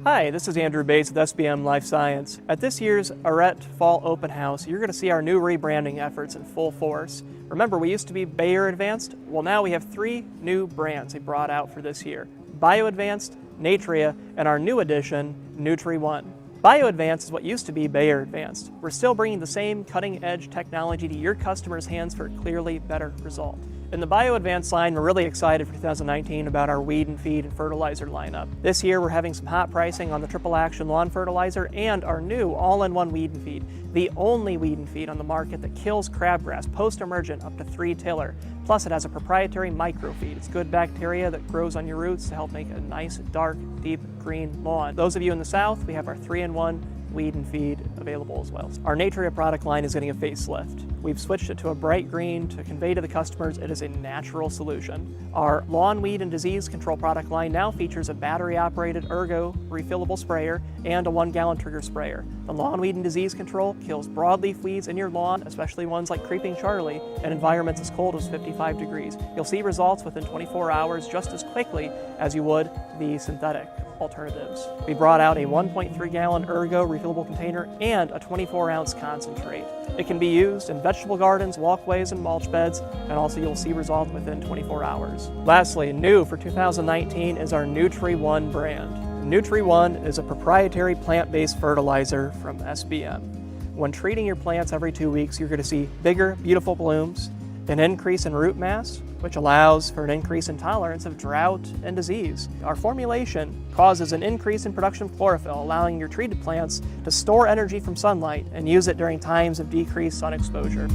Hi, this is Andrew Bates with SBM Life Science. At this year's Arett Fall Open House, you're going to see our new rebranding efforts in full force. Remember, we used to be Bayer Advanced? Well, now we have 3 new brands they brought out for this year: Bio Advanced, Natria, and our new addition, Nutri-One. Bio Advanced is what used to be Bayer Advanced. We're still bringing the same cutting-edge technology to your customers' hands for a clearly better result. In the Bio Advanced line, we're really excited for 2019 about our weed and feed and fertilizer lineup. This year, we're having some hot pricing on the Triple Action Lawn Fertilizer and our new all-in-one weed and feed, the only weed and feed on the market that kills crabgrass post-emergent up to 3 tiller. Plus, it has a proprietary microfeed. It's good bacteria that grows on your roots to help make a nice, dark, deep green lawn. Those of you in the South, we have our 3-in-1 weed and feed available as well. Our Natria product line is getting a facelift. We've switched it to a bright green to convey to the customers it is a natural solution. Our lawn weed and disease control product line now features a battery-operated Ergo refillable sprayer and a 1-gallon trigger sprayer. The lawn weed and disease control kills broadleaf weeds in your lawn, especially ones like Creeping Charlie, in environments as cold as 55 degrees. You'll see results within 24 hours just as quickly as you would the synthetic alternatives. We brought out a 1.3-gallon Ergo refillable container and a 24-ounce concentrate. It can be used in vegetable gardens, walkways, and mulch beds, and also you'll see results within 24 hours. Lastly, new for 2019 is our Nutri-One brand. Nutri-One is a proprietary plant-based fertilizer from SBM. When treating your plants every 2 weeks, you're going to see bigger, beautiful blooms, an increase in root mass, which allows for an increase in tolerance of drought and disease. Our formulation causes an increase in production of chlorophyll, allowing your treated plants to store energy from sunlight and use it during times of decreased sun exposure.